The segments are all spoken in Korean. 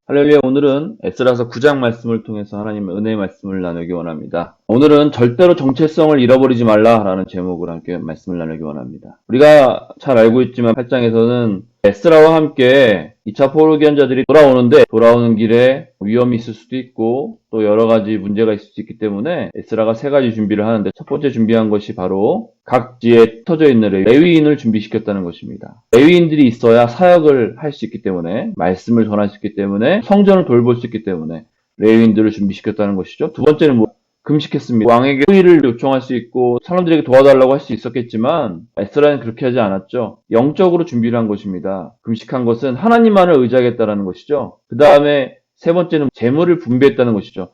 할렐루야. 오늘은 에스라서 9장 말씀을 통해서 하나님의 은혜의 말씀을 나누기 원합니다. 오늘은 절대로 정체성을 잃어버리지 말라라는 제목으로 함께 말씀을 나누기 원합니다. 우리가 잘 알고 있지만 8장에서는 에스라와 함께 2차 포로기한자들이 돌아오는데 돌아오는 길에 위험이 있을 수도 있고 또 여러 가지 문제가 있을 수 있기 때문에 에스라가 세 가지 준비를 하는데 첫 번째 준비한 것이 바로 각지에 흩어져 있는 레위인을 준비시켰다는 것입니다. 레위인들이 있어야 사역을 할 수 있기 때문에 말씀을 전할 수 있기 때문에 성전을 돌볼 수 있기 때문에 레위인들을 준비시켰다는 것이죠. 두 번째는 금식했습니다. 왕에게 후의를 요청할 수 있고 사람들에게 도와달라고 할 수 있었겠지만 에스라는 그렇게 하지 않았죠. 영적으로 준비를 한 것입니다. 금식한 것은 하나님만을 의지하겠다는 것이죠. 그 다음에 세 번째는 재물을 분배했다는 것이죠.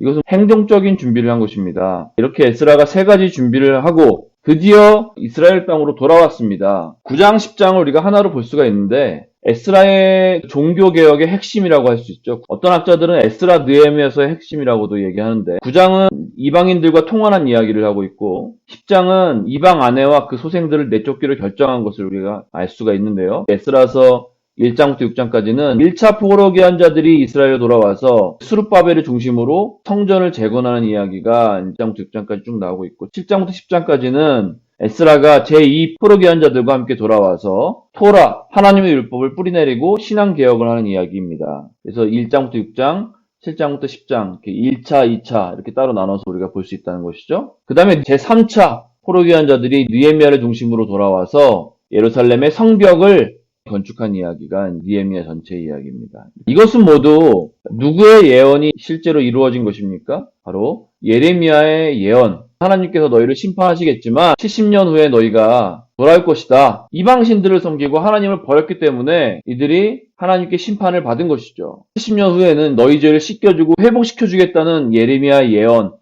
이것은 행동적인 준비를 한 것입니다. 이렇게 에스라가 세 가지 준비를 하고 드디어 이스라엘 땅으로 돌아왔습니다. 9장, 10장을 우리가 하나로 볼 수가 있는데 에스라의 종교개혁의 핵심이라고 할 수 있죠. 어떤 학자들은 에스라 느헤미야서의 핵심이라고도 얘기하는데 9장은 이방인들과 통혼한 이야기를 하고 있고 10장은 이방 아내와 그 소생들을 내쫓기로 결정한 것을 우리가 알 수가 있는데요. 에스라서 1장부터 6장까지는 1차 포로기한 자들이 이스라엘에 돌아와서 스룹바벨을 중심으로 성전을 재건하는 이야기가 1장부터 6장까지 쭉 나오고 있고 7장부터 10장까지는 에스라가 제2 포로기한 자들과 함께 돌아와서 토라, 하나님의 율법을 뿌리내리고 신앙개혁을 하는 이야기입니다. 그래서 1장부터 6장, 7장부터 10장, 이렇게 1차, 2차 이렇게 따로 나눠서 우리가 볼 수 있다는 것이죠. 그 다음에 제3차 포로기한 자들이 느헤미야를 중심으로 돌아와서 예루살렘의 성벽을 건축한 이야기가 느헤미야 전체 이야기입니다. 이것은 모두 누구의 예언이 실제로 이루어진 것입니까? 바로 예레미야의 예언. 하나님께서 너희를 심판하시겠지만 70년 후에 너희가 돌아올 것이다. 이방신들을 섬기고 하나님을 버렸기 때문에 이들이 하나님께 심판을 받은 것이죠. 70년 후에는 너희 죄를 씻겨주고 회복시켜주겠다는 예레미야의 예언.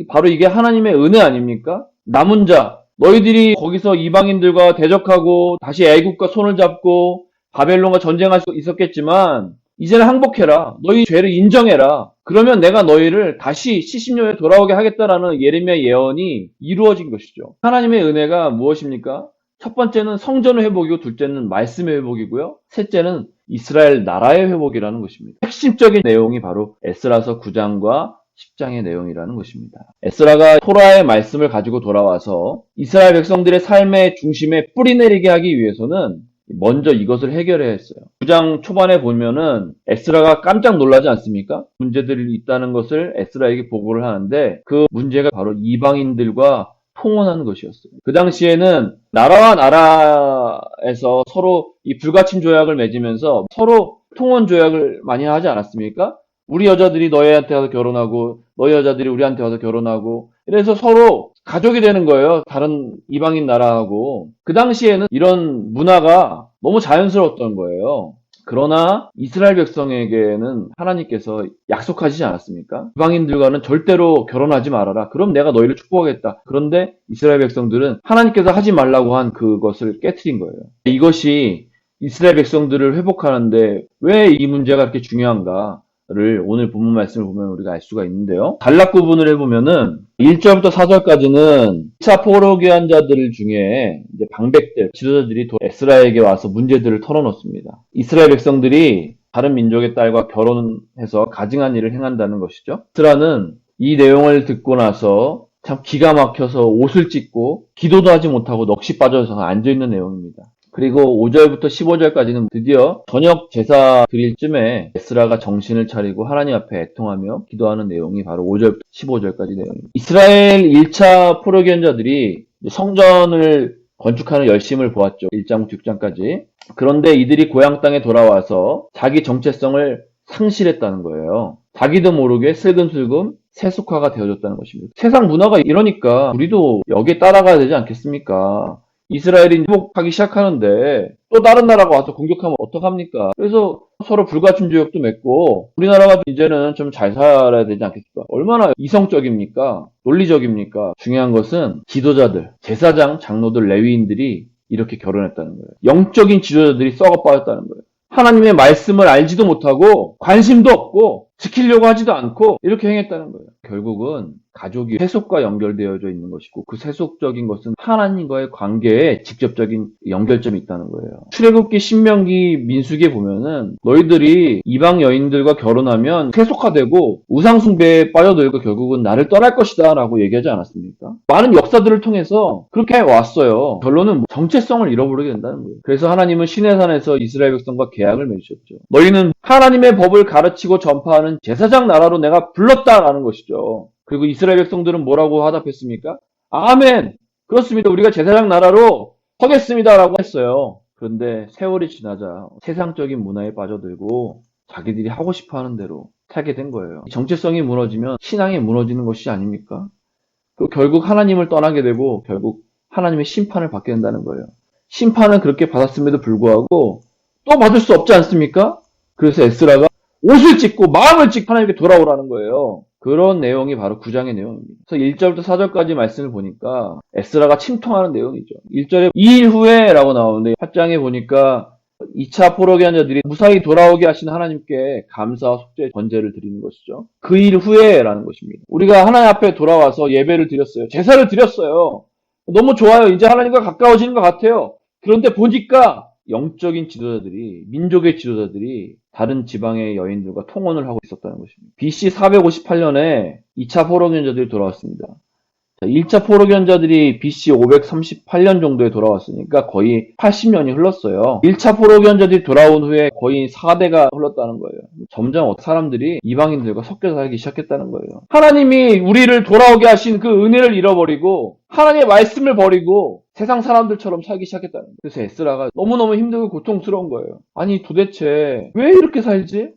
바로 이게 하나님의 은혜 아닙니까? 남은 자, 너희들이 거기서 이방인들과 대적하고 다시 애국과 손을 잡고 바벨론과 전쟁할 수 있었겠지만 이제는 항복해라. 너희 죄를 인정해라. 그러면 내가 너희를 다시 70년에 돌아오게 하겠다라는 예레미야 예언이 이루어진 것이죠. 하나님의 은혜가 무엇입니까? 첫 번째는 성전의 회복이고 둘째는 말씀의 회복이고요. 셋째는 이스라엘 나라의 회복이라는 것입니다. 핵심적인 내용이 바로 에스라서 9장과 10장의 내용이라는 것입니다. 에스라가 토라의 말씀을 가지고 돌아와서 이스라엘 백성들의 삶의 중심에 뿌리내리게 하기 위해서는 먼저 이것을 해결해야 했어요. 9장 초반에 보면은 에스라가 깜짝 놀라지 않습니까? 문제들이 있다는 것을 에스라에게 보고를 하는데 그 문제가 바로 이방인들과 통혼하는 것이었어요. 그 당시에는 나라와 나라에서 서로 이 불가침 조약을 맺으면서 서로 통혼 조약을 많이 하지 않았습니까? 우리 여자들이 너희한테 와서 결혼하고 너희 여자들이 우리한테 와서 결혼하고 이래서 서로 가족이 되는 거예요. 다른 이방인 나라하고. 그 당시에는 이런 문화가 너무 자연스러웠던 거예요. 그러나 이스라엘 백성에게는 하나님께서 약속하시지 않았습니까? 이방인들과는 절대로 결혼하지 말아라. 그럼 내가 너희를 축복하겠다. 그런데 이스라엘 백성들은 하나님께서 하지 말라고 한 그것을 깨트린 거예요. 이것이 이스라엘 백성들을 회복하는데 왜 이 문제가 그렇게 중요한가? 를 오늘 본문 말씀을 보면 우리가 알 수가 있는데요. 단락 구분을 해보면은 1절부터 4절까지는 2차 포로기한 자들 중에 이제 방백들, 지도자들이 에스라에게 와서 문제들을 털어놓습니다. 이스라엘 백성들이 다른 민족의 딸과 결혼해서 가증한 일을 행한다는 것이죠. 에스라는 이 내용을 듣고 나서 참 기가 막혀서 옷을 찢고 기도도 하지 못하고 넋이 빠져서 앉아있는 내용입니다. 그리고 5절부터 15절까지는 드디어 저녁 제사 드릴 쯤에 에스라가 정신을 차리고 하나님 앞에 애통하며 기도하는 내용이 바로 5절부터 15절까지 내용입니다. 이스라엘 1차 포로기한자들이 성전을 건축하는 열심을 보았죠. 1장부터 6장까지. 그런데 이들이 고향 땅에 돌아와서 자기 정체성을 상실했다는 거예요. 자기도 모르게 슬금슬금 세속화가 되어졌다는 것입니다. 세상 문화가 이러니까 우리도 여기에 따라가야 되지 않겠습니까? 이스라엘이 회복하기 시작하는데 또 다른 나라가 와서 공격하면 어떡합니까? 그래서 서로 불가침 조약도 맺고 우리나라가 이제는 좀 잘 살아야 되지 않겠습니까? 얼마나 이성적입니까? 논리적입니까? 중요한 것은 지도자들, 제사장, 장로들, 레위인들이 이렇게 결혼했다는 거예요. 영적인 지도자들이 썩어 빠졌다는 거예요. 하나님의 말씀을 알지도 못하고 관심도 없고 지키려고 하지도 않고 이렇게 행했다는 거예요. 결국은 가족이 세속과 연결되어져 있는 것이고 그 세속적인 것은 하나님과의 관계에 직접적인 연결점이 있다는 거예요. 출애굽기, 신명기, 민수기에 보면은 너희들이 이방 여인들과 결혼하면 세속화되고 우상숭배에 빠져들고 결국은 나를 떠날 것이다 라고 얘기하지 않았습니까? 많은 역사들을 통해서 그렇게 왔어요. 결론은 정체성을 잃어버리게 된다는 거예요. 그래서 하나님은 시내산에서 이스라엘 백성과 계약을 맺으셨죠. 너희는 하나님의 법을 가르치고 전파하는 제사장 나라로 내가 불렀다라는 것이죠. 그리고 이스라엘 백성들은 뭐라고 화답했습니까? 아멘! 그렇습니다. 우리가 제사장 나라로 서겠습니다라고 했어요. 그런데 세월이 지나자 세상적인 문화에 빠져들고 자기들이 하고 싶어 하는 대로 살게 된 거예요. 정체성이 무너지면 신앙이 무너지는 것이 아닙니까? 또 결국 하나님을 떠나게 되고 결국 하나님의 심판을 받게 된다는 거예요. 심판은 그렇게 받았음에도 불구하고 또 받을 수 없지 않습니까? 그래서 에스라가 옷을 찢고 마음을 찢고 하나님께 돌아오라는 거예요. 그런 내용이 바로 9장의 내용입니다. 그래서 1절부터 4절까지 말씀을 보니까 에스라가 침통하는 내용이죠. 1절에 2일 후에 라고 나오는데 8장에 보니까 2차 포로기 한 자들이 무사히 돌아오게 하신 하나님께 감사와 속죄의 번제를 드리는 것이죠. 그 일 후에라는 것입니다. 우리가 하나님 앞에 돌아와서 예배를 드렸어요. 제사를 드렸어요. 너무 좋아요. 이제 하나님과 가까워지는 것 같아요. 그런데 보니까 영적인 지도자들이, 민족의 지도자들이 다른 지방의 여인들과 통혼을 하고 있었다는 것입니다. BC 458년에 2차 포로기원자들이 돌아왔습니다. 1차 포로기원자들이 BC 538년 정도에 돌아왔으니까 거의 80년이 흘렀어요. 1차 포로기원자들이 돌아온 후에 거의 4대가 흘렀다는 거예요. 점점 사람들이 이방인들과 섞여 살기 시작했다는 거예요. 하나님이 우리를 돌아오게 하신 그 은혜를 잃어버리고 하나님의 말씀을 버리고 세상 사람들처럼 살기 시작했다는 거예요. 그래서 에스라가 너무너무 힘들고 고통스러운 거예요. 아니 도대체 왜 이렇게 살지?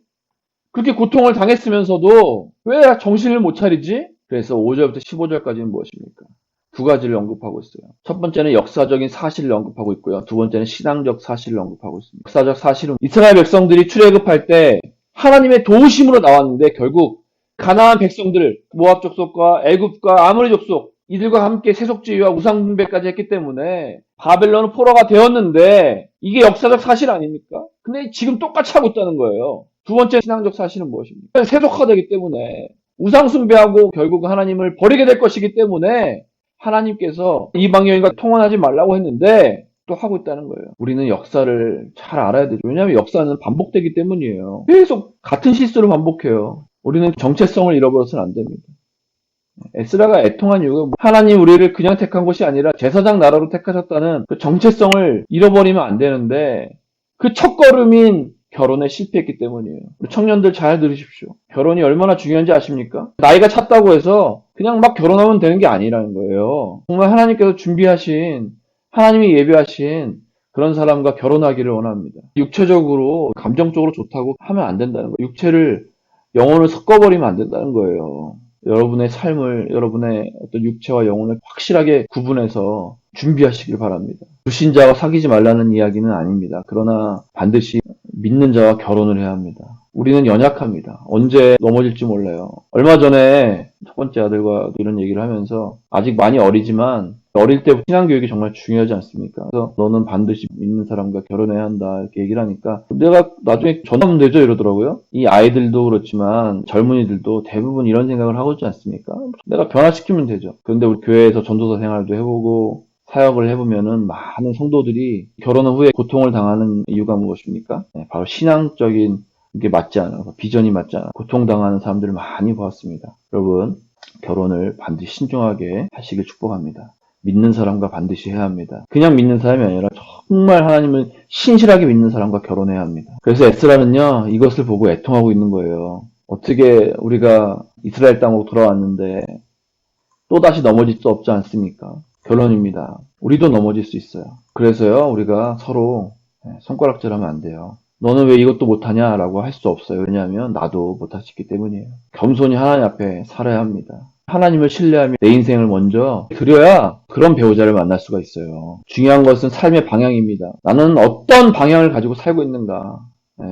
그렇게 고통을 당했으면서도 왜 정신을 못 차리지? 그래서 5절부터 15절까지는 무엇입니까? 두 가지를 언급하고 있어요. 첫 번째는 역사적인 사실을 언급하고 있고요. 두 번째는 신앙적 사실을 언급하고 있습니다. 역사적 사실은 이스라엘 백성들이 출애굽할 때 하나님의 도우심으로 나왔는데 결국 가나안 백성들, 모압 족속과 애굽과 아모리 족속 이들과 함께 세속주의와 우상숭배까지 했기 때문에 바벨론은 포로가 되었는데 이게 역사적 사실 아닙니까? 근데 지금 똑같이 하고 있다는 거예요. 두 번째 신앙적 사실은 무엇입니까? 세속화되기 때문에 우상숭배하고 결국 하나님을 버리게 될 것이기 때문에 하나님께서 이방 여인과 통혼하지 말라고 했는데 또 하고 있다는 거예요. 우리는 역사를 잘 알아야 되죠. 왜냐하면 역사는 반복되기 때문이에요. 계속 같은 실수를 반복해요. 우리는 정체성을 잃어버려서는 안 됩니다. 에스라가 애통한 이유가 하나님 우리를 그냥 택한 것이 아니라 제사장 나라로 택하셨다는 그 정체성을 잃어버리면 안 되는데 그 첫걸음인 결혼에 실패했기 때문이에요. 우리 청년들 잘 들으십시오. 결혼이 얼마나 중요한지 아십니까? 나이가 찼다고 해서 그냥 막 결혼하면 되는 게 아니라는 거예요. 정말 하나님께서 준비하신, 하나님이 예비하신 그런 사람과 결혼하기를 원합니다. 육체적으로, 감정적으로 좋다고 하면 안 된다는 거예요. 육체를, 영혼을 섞어버리면 안 된다는 거예요. 여러분의 삶을, 여러분의 어떤 육체와 영혼을 확실하게 구분해서 준비하시길 바랍니다. 불신자와 사귀지 말라는 이야기는 아닙니다. 그러나 반드시 믿는 자와 결혼을 해야 합니다. 우리는 연약합니다. 언제 넘어질지 몰라요. 얼마 전에 첫 번째 아들과 이런 얘기를 하면서 아직 많이 어리지만 어릴 때 신앙교육이 정말 중요하지 않습니까? 그래서 너는 반드시 믿는 사람과 결혼해야 한다 이렇게 얘기를 하니까 내가 나중에 전하면 되죠 이러더라고요. 이 아이들도 그렇지만 젊은이들도 대부분 이런 생각을 하고 있지 않습니까? 내가 변화시키면 되죠. 그런데 우리 교회에서 전도사 생활도 해보고 사역을 해보면은 많은 성도들이 결혼 후에 고통을 당하는 이유가 무엇입니까? 바로 신앙적인 게 맞지 않아서 비전이 맞지 않아 고통당하는 사람들을 많이 보았습니다. 여러분 결혼을 반드시 신중하게 하시길 축복합니다. 믿는 사람과 반드시 해야 합니다. 그냥 믿는 사람이 아니라 정말 하나님을 신실하게 믿는 사람과 결혼해야 합니다. 그래서 에스라는요 이것을 보고 애통하고 있는 거예요. 어떻게 우리가 이스라엘 땅으로 돌아왔는데 또다시 넘어질 수 없지 않습니까? 결론입니다. 우리도 넘어질 수 있어요. 그래서요 우리가 서로 손가락질하면 안 돼요. 너는 왜 이것도 못하냐 라고 할 수 없어요. 왜냐하면 나도 못할 수 있기 때문이에요. 겸손히 하나님 앞에 살아야 합니다. 하나님을 신뢰하며 내 인생을 먼저 드려야 그런 배우자를 만날 수가 있어요. 중요한 것은 삶의 방향입니다. 나는 어떤 방향을 가지고 살고 있는가,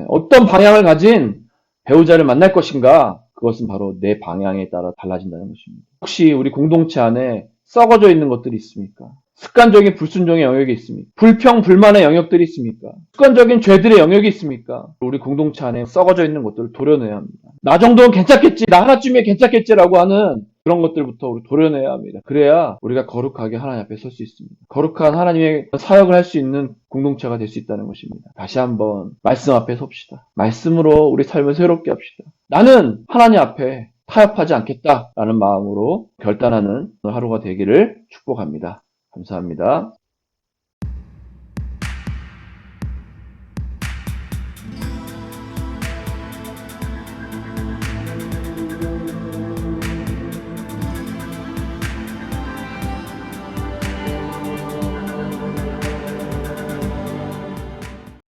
어떤 방향을 가진 배우자를 만날 것인가, 그것은 바로 내 방향에 따라 달라진다는 것입니다. 혹시 우리 공동체 안에 썩어져 있는 것들이 있습니까? 습관적인 불순종의 영역이 있습니까? 불평, 불만의 영역들이 있습니까? 습관적인 죄들의 영역이 있습니까? 우리 공동체 안에 썩어져 있는 것들을 도려내야 합니다. 나 정도는 괜찮겠지, 나 하나쯤이면 괜찮겠지라고 하는 그런 것들부터 우리 도려내야 합니다. 그래야 우리가 거룩하게 하나님 앞에 설 수 있습니다. 거룩한 하나님의 사역을 할 수 있는 공동체가 될 수 있다는 것입니다. 다시 한번 말씀 앞에 섭시다. 말씀으로 우리 삶을 새롭게 합시다. 나는 하나님 앞에 타협하지 않겠다라는 마음으로 결단하는 하루가 되기를 축복합니다. 감사합니다.